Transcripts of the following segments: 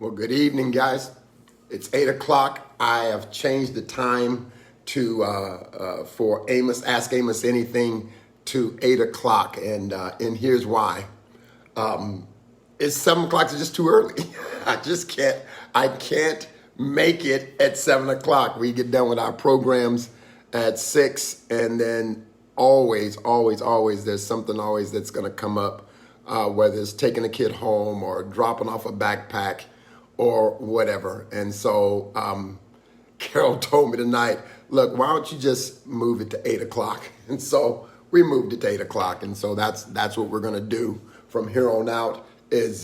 Well, good evening, guys. It's 8 o'clock. I have changed the time to for Amos, Ask Amos Anything, to 8 o'clock, and here's why. It's 7 o'clock. It's just too early. I just can't. I can't make it at 7 o'clock. We get done with our programs at 6, and then always, there's something always that's going to come up, whether it's taking a kid home or dropping off a backpack or whatever. And so Carol told me tonight, look, why don't you just move it to 8 o'clock? And so we moved it to 8 o'clock. And so that's what we're going to do from here on out is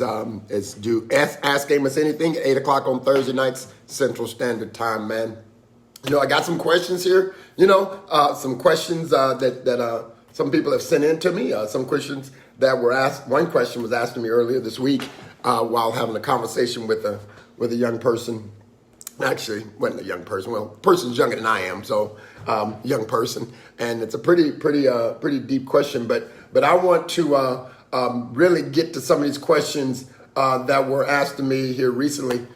do Ask Amos Anything at 8 o'clock on Thursday nights, Central Standard Time, man. You know, I got some questions here, some questions that some people have sent in to me, some questions that were asked. One question was asked to me earlier this week while having a conversation with a young person. Actually, wasn't a young person. Well, person's younger than I am, so young person. And it's a pretty deep question. But I want to really get to some of these questions that were asked to me here recently.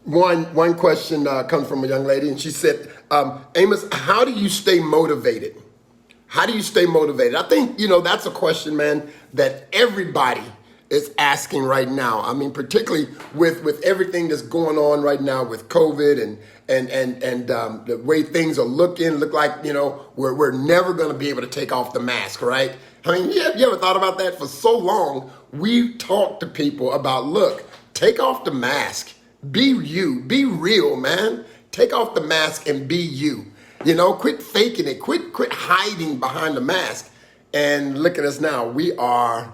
One question comes from a young lady, and she said, Amos, how do you stay motivated? How do you stay motivated? I think, that's a question, man, that everybody is asking right now. I mean, particularly with everything that's going on right now with COVID and the way things are look like, we're never going to be able to take off the mask, right? I mean, you ever thought about that? For so long, we've talked to people about, look, take off the mask. Be you. Be real, man. Take off the mask and be you. Quit faking it. Quit hiding behind the mask. And look at us now. We are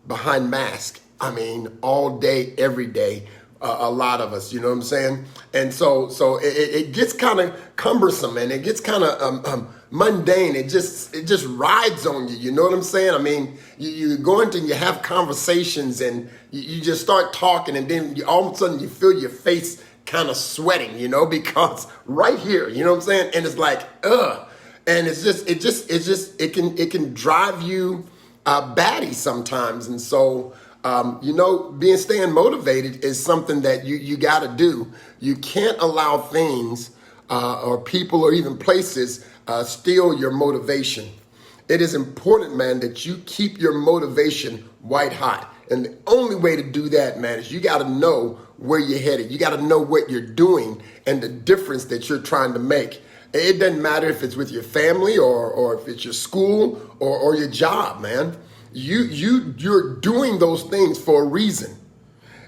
behind mask. I mean, all day, every day. A lot of us, you know what I'm saying? And so it gets kind of cumbersome and it gets kind of mundane. It just rides on you. You know what I'm saying? I mean, you go into and you have conversations and you just start talking, and then all of a sudden you feel your face kind of sweating, because right here, you know what I'm saying? And it's like, and it can drive you batty sometimes. And so, staying motivated is something that you got to do. You can't allow things or people or even places steal your motivation. It is important, man, that you keep your motivation white hot. And the only way to do that, man, is you got to know where you're headed. You got to know what you're doing and the difference that you're trying to make. It doesn't matter if it's with your family or if it's your school or your job, man. You're doing those things for a reason.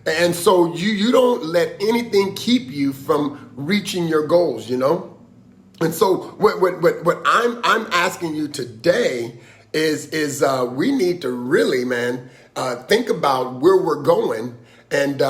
And so you don't let anything keep you from reaching your goals, And so what I'm asking you today is we need to really, man, think about where we're going and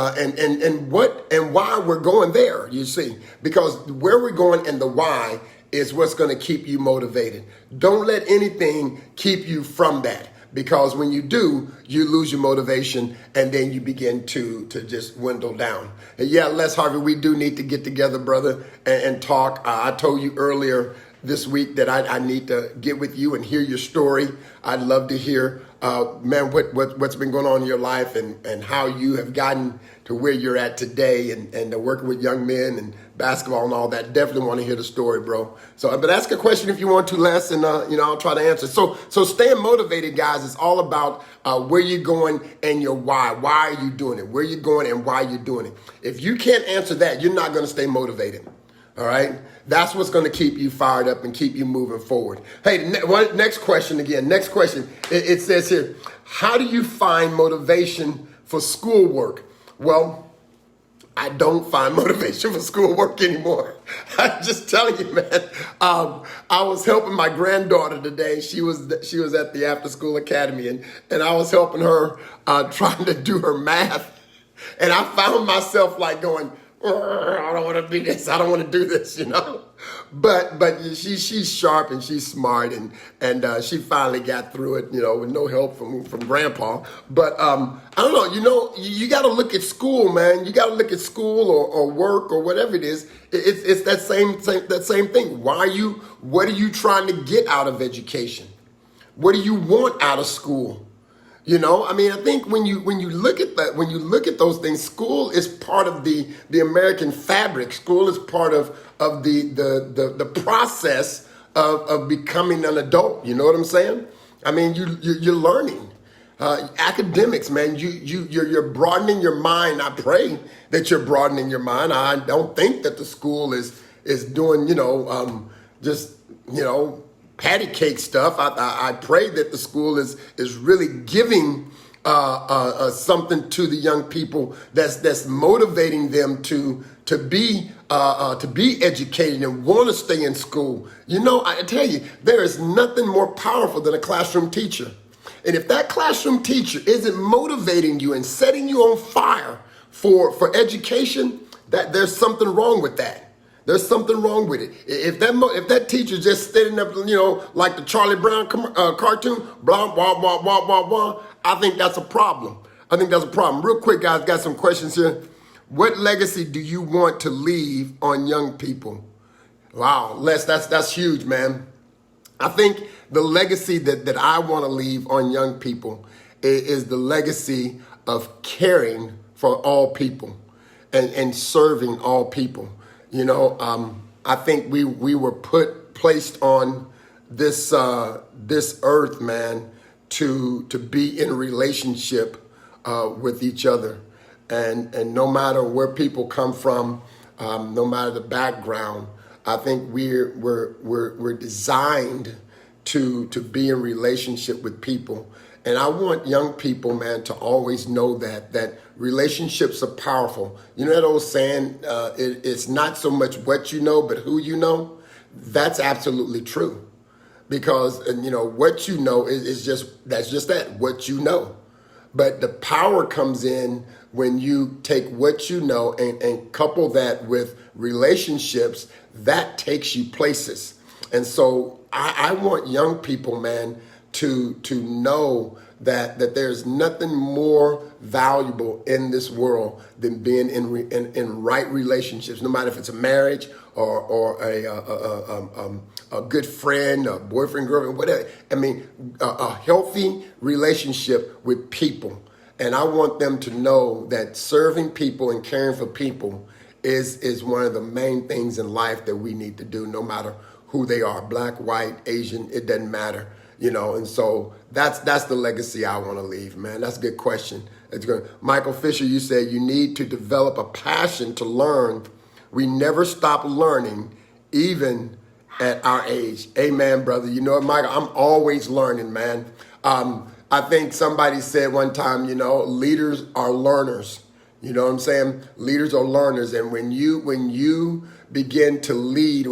what and why we're going there, you see, because where we're going and the why is what's going to keep you motivated. Don't let anything keep you from that. Because when you do, you lose your motivation and then you begin to just dwindle down. And yeah, Les Harvey, we do need to get together, brother, and talk. I told you earlier this week that I need to get with you and hear your story. I'd love to hear, man, what's been going on in your life and how you have gotten to where you're at today and working with young men and basketball and all that. Definitely want to hear the story, bro. So, but ask a question if you want to, Les, and I'll try to answer. So staying motivated, guys, is all about where you're going and your why. Why are you doing it? Where you're going and why you're doing it. If you can't answer that, you're not going to stay motivated. All right. That's what's going to keep you fired up and keep you moving forward. Hey, next question again. Next question. It says here, how do you find motivation for schoolwork? Well, I don't find motivation for schoolwork anymore. I'm just telling you, man. I was helping my granddaughter today. She was at the after school academy, and I was helping her trying to do her math. And I found myself like going, I don't want to do this. I don't want to do this, But she's sharp and she's smart and she finally got through it, with no help from Grandpa. But I don't know, you got to look at school, man. You got to look at school or work or whatever it is. It's that same thing. What are you trying to get out of education? What do you want out of school? I mean, I think when you look at that, when you look at those things, school is part of the American fabric. School is part of the process of becoming an adult. You know what I'm saying? I mean, you're learning. Academics, man, you're broadening your mind. I pray that you're broadening your mind. I don't think that the school is doing, just, patty cake stuff. I pray that the school is really giving something to the young people that's motivating them to be educated and want to stay in school. I tell you, there is nothing more powerful than a classroom teacher. And if that classroom teacher isn't motivating you and setting you on fire for education, that there's something wrong with that. There's something wrong with it. If that teacher just standing up, like the Charlie Brown cartoon, blah, blah, blah, blah, blah, blah, I think that's a problem. Real quick, guys, got some questions here. What legacy do you want to leave on young people? Wow, Les, that's huge, man. I think the legacy that I want to leave on young people is the legacy of caring for all people and serving all people. I think we were placed on this earth, man, to be in a relationship with each other, and no matter where people come from, no matter the background, I think we're designed to be in relationship with people. And I want young people, man, to always know that relationships are powerful. You know that old saying, it's not so much what you know, but who you know? That's absolutely true. Because, what you know is just that, what you know. But the power comes in when you take what you know and couple that with relationships. That takes you places. And so I want young people, man, to know that there's nothing more valuable in this world than being in right relationships, no matter if it's a marriage or a good friend, a boyfriend, girlfriend, whatever. I mean, a healthy relationship with people. And I want them to know that serving people and caring for people is one of the main things in life that we need to do, no matter who they are, black, white, Asian, it doesn't matter. And so that's the legacy I want to leave, man. That's a good question. It's good. Michael Fisher, you said you need to develop a passion to learn. We never stop learning, even at our age. Amen, brother. You know what, Michael? I'm always learning, man. I think somebody said one time, leaders are learners. You know what I'm saying? Leaders are learners. And when you begin to lead,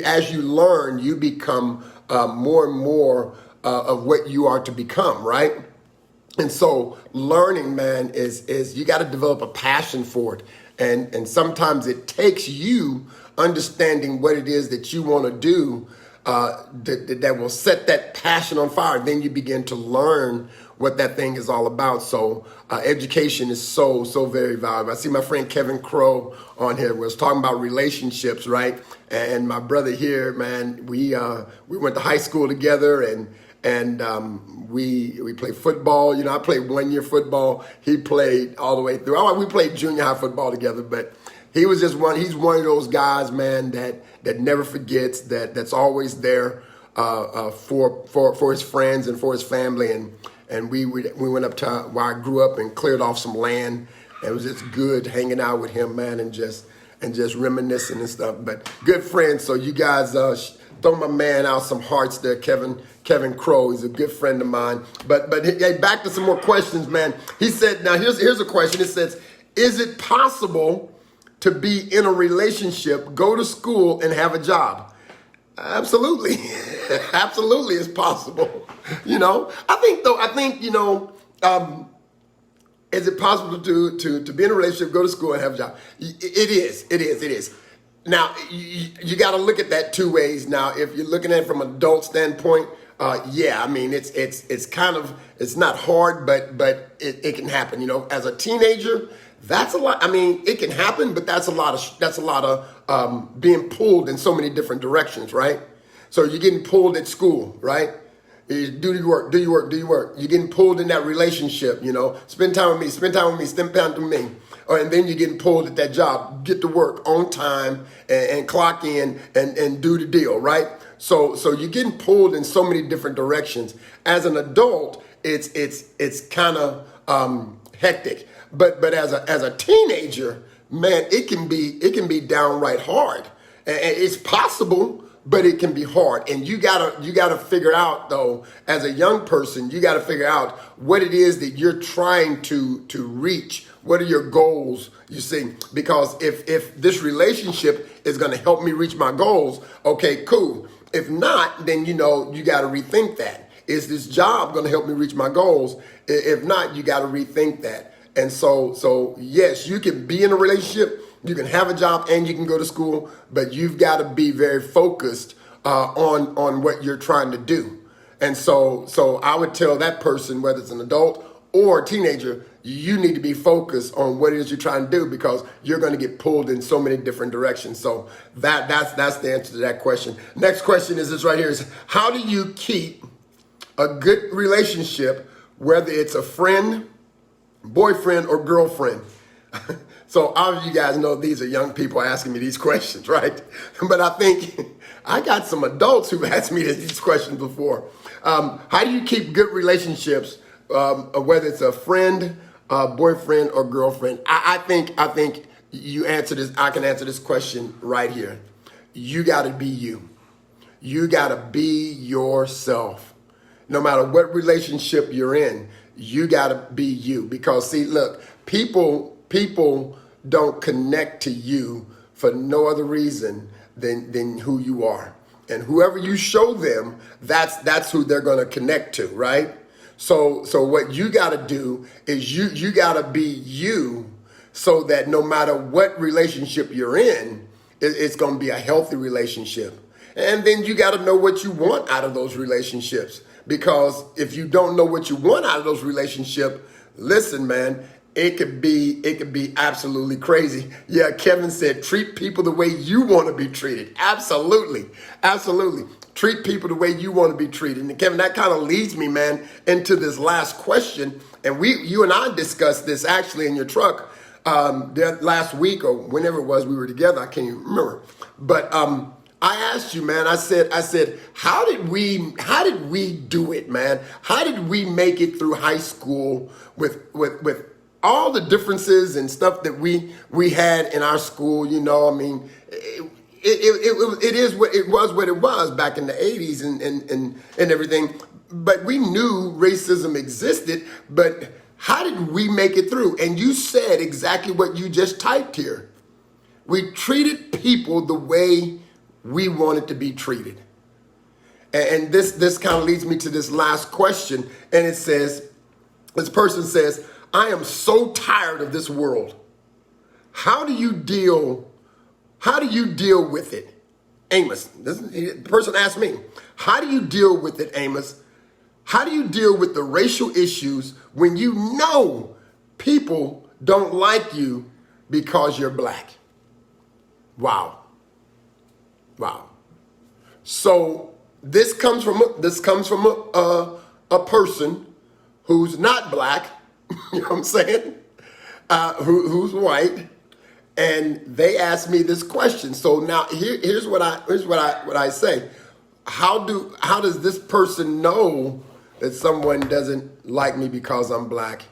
as you learn, you become more and more of what you are to become, right? And so learning, man, is you got to develop a passion for it. And sometimes it takes you understanding what it is that you want to do that will set that passion on fire. Then you begin to learn what that thing is all about. So education is so very valuable. I see my friend Kevin Crow on here was talking about relationships, right? And my brother here, man, we went to high school together, and we played football. I played 1 year football. He played all the way through. We played junior high football together, but he was he's one of those guys, man, that never forgets, that's always there for his friends and for his family. And we went up to where I grew up and cleared off some land. It was just good hanging out with him, man, and just reminiscing and stuff. But good friends. So you guys throw my man out some hearts there, Kevin Crow. He's a good friend of mine. But hey, back to some more questions, man. He said, now here's a question. It says, is it possible to be in a relationship, go to school, and have a job? Absolutely. Absolutely, it's possible. I think, is it possible to be in a relationship, go to school, and have a job? It is. Now, you got to look at that two ways. Now, if you're looking at it from an adult standpoint, yeah, I mean, it's not hard, but it can happen. As a teenager, that's a lot. I mean, it can happen, but that's a lot of being pulled in so many different directions, right? So you're getting pulled at school, right? Do your work, do your work, do your work. You're getting pulled in that relationship, Spend time with me, spend time with me, spend time with me. And then you're getting pulled at that job. Get to work on time and clock in and do the deal, right? So you're getting pulled in so many different directions. As an adult, it's kind of hectic. But as a teenager, man, it can be downright hard. And it's possible, but it can be hard. And you gotta figure out, though, as a young person, you gotta figure out what it is that you're trying to reach. What are your goals, you see? Because if this relationship is gonna help me reach my goals, okay, cool. If not, then you gotta rethink that. Is this job gonna help me reach my goals? If not, you gotta rethink that. And so yes, you can be in a relationship, you can have a job, and you can go to school, but you've got to be very focused on what you're trying to do. And so I would tell that person, whether it's an adult or a teenager, you need to be focused on what it is you're trying to do, because you're going to get pulled in so many different directions. So that's the answer to that question. Next question is this right here: is how do you keep a good relationship, whether it's a friend, boyfriend, or girlfriend? So all of you guys know these are young people asking me these questions, right? But I think I got some adults who've asked me these questions before. How do you keep good relationships, whether it's a friend, boyfriend, or girlfriend? I think you answer this. I can answer this question right here. You got to be you. You got to be yourself. No matter what relationship you're in, you got to be you. Because see, look, people don't connect to you for no other reason than who you are. And whoever you show them, that's who they're going to connect to, right? So what you got to do is you got to be you, so that no matter what relationship you're in, it's going to be a healthy relationship. And then you got to know what you want out of those relationships. Because if you don't know what you want out of those relationships, listen, man, it could be absolutely crazy. Yeah, Kevin said, treat people the way you want to be treated. Absolutely. Absolutely. Treat people the way you want to be treated. And Kevin, that kind of leads me, man, into this last question. And you and I discussed this actually in your truck last week, or whenever it was we were together. I can't even remember. But I asked you, man, I said, how did we do it, man? How did we make it through high school with all the differences and stuff that we had in our school? I mean, it was what it was back in the 80s and everything. But we knew racism existed, but how did we make it through? And you said exactly what you just typed here. We treated people the way we wanted to be treated. And this kind of leads me to this last question. And it says, this person says, I am so tired of this world. How do you deal with it? Amos, the person asked me, how do you deal with it, Amos? How do you deal with the racial issues when you know people don't like you because you're black? Wow. So this comes from a person who's not black, you know what I'm saying? Who's white, and they asked me this question. So now here's what I say. How does this person know that someone doesn't like me because I'm black?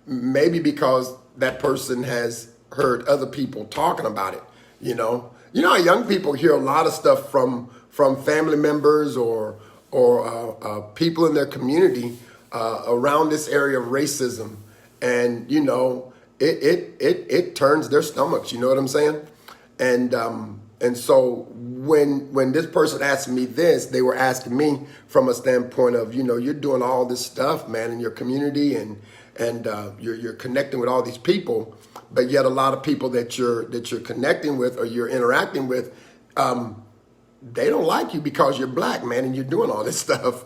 Maybe because that person has heard other people talking about it. You know how young people hear a lot of stuff from family members or people in their community around this area of racism, and it turns their stomachs. You know what I'm saying? And so when this person asked me this, they were asking me from a standpoint of, you're doing all this stuff, man, in your community, and you're connecting with all these people, but yet a lot of people that you're connecting with or you're interacting with, they don't like you because you're black, man, and you're doing all this stuff.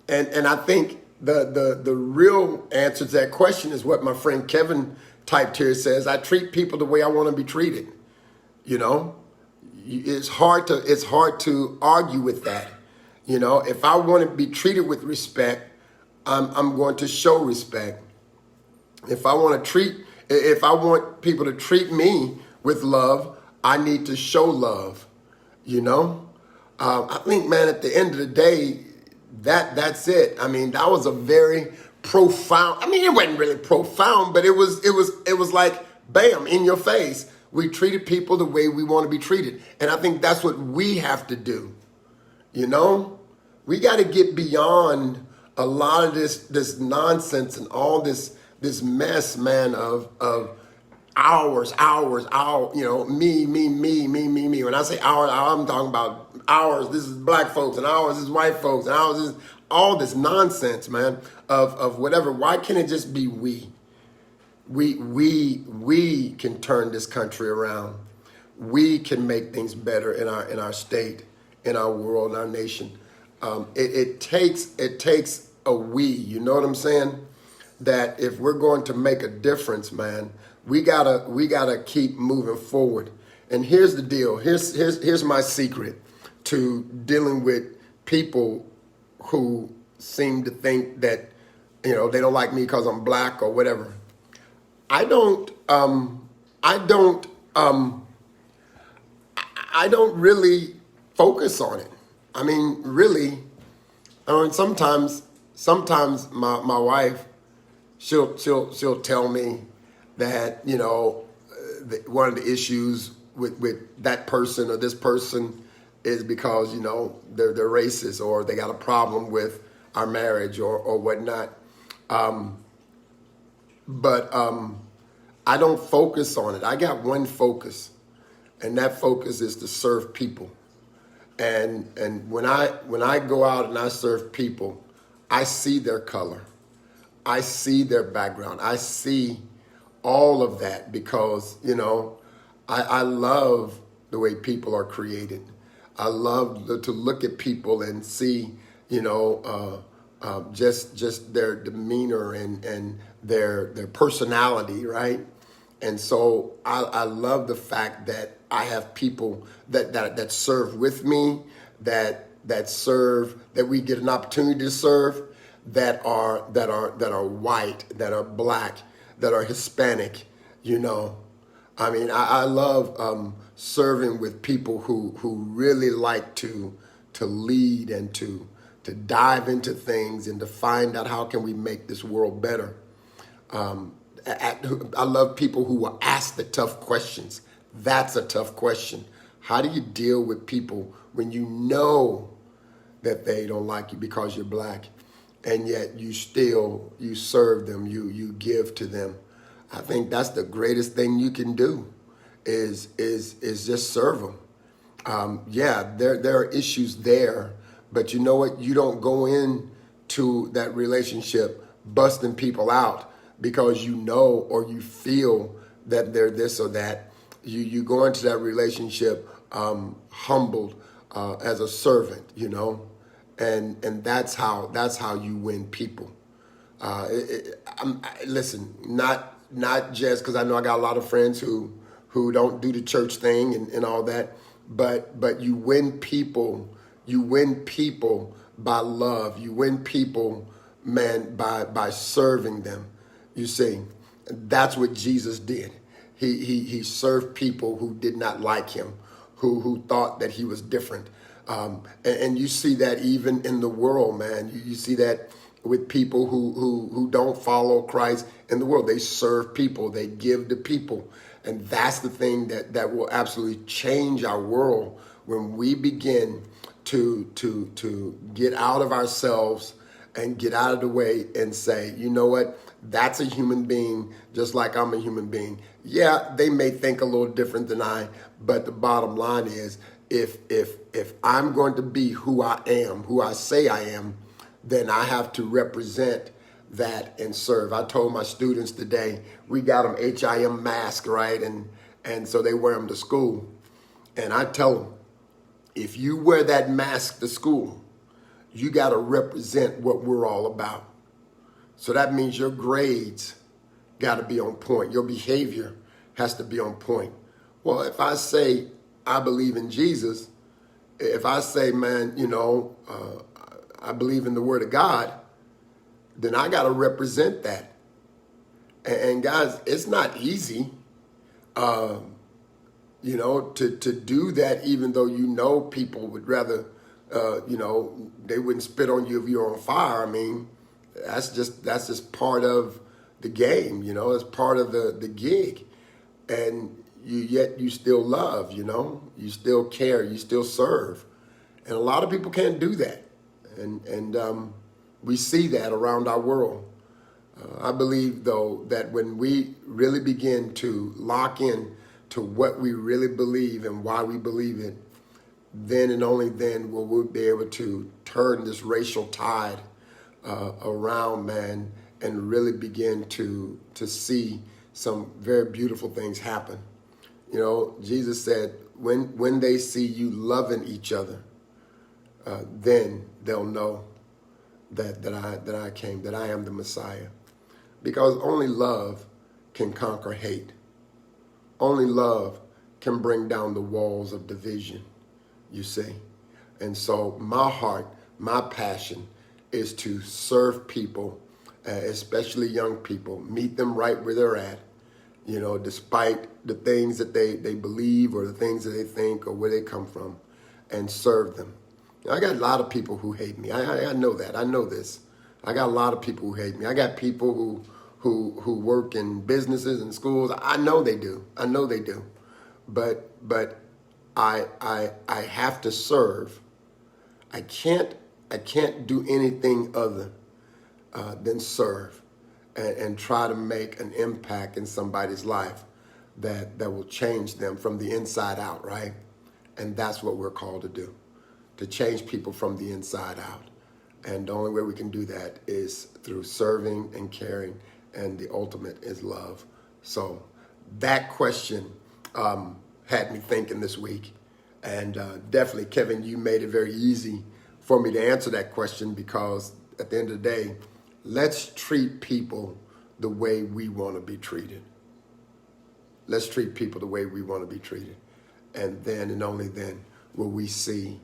And I think the real answer to that question is what my friend Kevin typed here. It says, I treat people the way I want to be treated. It's hard to argue with that. You know, if I want to be treated with respect, I'm going to show respect. If I want people to treat me with love, I need to show love. You know, I think, man, at the end of the day, that's it. I mean, that was a very profound. I mean, it wasn't really profound, but it was like, bam, in your face. We treated people the way we want to be treated, and I think that's what we have to do. You know, we got to get beyond a lot of this nonsense and all this mess, man, of hours, you know, me. When I say hours, I'm talking about hours. This is black folks, and hours is white folks, and hours is all this nonsense, man, of whatever. Why can't it just be we? We can turn this country around. We can make things better in our state, in our world, in our nation. It takes a we. You know what I'm saying? That if we're going to make a difference, man, we gotta keep moving forward. And here's the deal. Here's my secret to dealing with people who seem to think that, you know, they don't like me because I'm black or whatever. I don't really focus on it. I mean, really, sometimes my wife, she'll tell me that, you know, one of the issues with that person or this person is because, you know, they're racist or they got a problem with our marriage or whatnot. But I don't focus on it. I got one focus, and that focus is to serve people. And when I go out and I serve people, I see their color. I see their background. I see all of that because, you know, I love the way people are created. I love to look at people and see, you know, just their demeanor and their personality, right? And so I love the fact that I have people that serve with me, that we get an opportunity to serve, that are white, that are black, that are Hispanic, you know. I mean, I love serving with people who really like to lead and to dive into things and to find out how can we make this world better. I love people who will ask the tough questions. That's a tough question. How do you deal with people when you know that they don't like you because you're black, and yet you serve them, you give to them? I think that's the greatest thing you can do is just serve them. Yeah, there are issues there, but you know what? You don't go into that relationship busting people out because you know or you feel that they're this or that. You go into that relationship humbled as a servant, you know, and that's how you win people. Listen, not just because I know I got a lot of friends who don't do the church thing and all that, but you win people. You win people by love. You win people, man, by serving them. You see, that's what Jesus did. He served people who did not like him, who thought that he was different. And you see that even in the world, man. You see that with people who don't follow Christ in the world. They serve people. They give to people. And that's the thing that will absolutely change our world when we begin to get out of ourselves and get out of the way and say, you know what? That's a human being just like I'm a human being. Yeah, they may think a little different than I, but the bottom line is if I'm going to be who I am, who I say I am, then I have to represent that and serve. I told my students today, we got them HIM masks, right? And so they wear them to school. And I tell them, if you wear that mask to school, you got to represent what we're all about. So that means your grades got to be on point. Your behavior has to be on point. Well, if I say I believe in Jesus if I say, man, I believe in the word of God, then I got to represent that. And guys, it's not easy, to do that, even though people would rather, they wouldn't spit on you if you're on fire. I mean, that's just part of the game, it's part of the gig. And yet you still love, you still care, you still serve. And a lot of people can't do that. And we see that around our world. I believe, though, that when we really begin to lock in to what we really believe and why we believe it, then and only then will we be able to turn this racial tide around, man, and really begin to see some very beautiful things happen. Jesus said, when they see you loving each other, then they'll know that I came, that I am the Messiah. Because only love can conquer hate. Only love can bring down the walls of division, you see. And so my heart, my passion is to serve people, especially young people, meet them right where they're at, despite the things that they believe or the things that they think or where they come from, and serve them. I got a lot of people who hate me. I know that. I know this. I got a lot of people who hate me. I got people who work in businesses and schools. I know they do. But I have to serve. I can't do anything other than serve and try to make an impact in somebody's life that will change them from the inside out, right? And that's what we're called to do, to change people from the inside out. And the only way we can do that is through serving and caring, and the ultimate is love. So that question had me thinking this week. And definitely, Kevin, you made it very easy for me to answer that question, because at the end of the day, let's treat people the way we want to be treated. Let's treat people the way we want to be treated. And then and only then will we see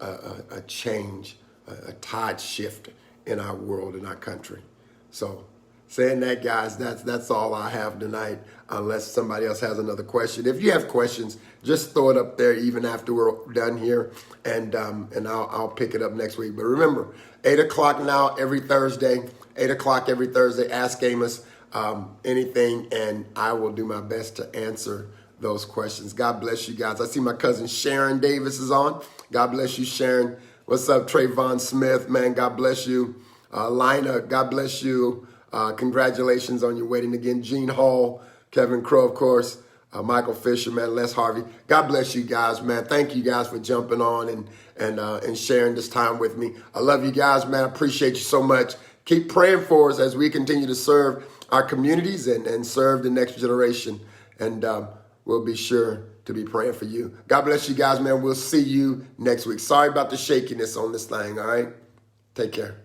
a change, a tide shift in our world, in our country. So saying that, guys, that's all I have tonight, unless somebody else has another question. If you have questions, just throw it up there even after we're done here, and I'll pick it up next week. But remember, 8 o'clock now every Thursday, 8 o'clock every Thursday, Ask Amos anything, and I will do my best to answer those questions. God bless you guys. I see my cousin Sharon Davis is on. God bless you, Sharon. What's up, Trayvon Smith? Man, God bless you. Lina, God bless you. Congratulations on your wedding again. Gene Hall, Kevin Crow, of course. Michael Fisher, man, Les Harvey. God bless you guys, man. Thank you guys for jumping on and sharing this time with me. I love you guys, man. I appreciate you so much. Keep praying for us as we continue to serve our communities and serve the next generation. And we'll be sure to be praying for you. God bless you guys, man. We'll see you next week. Sorry about the shakiness on this thing, all right? Take care.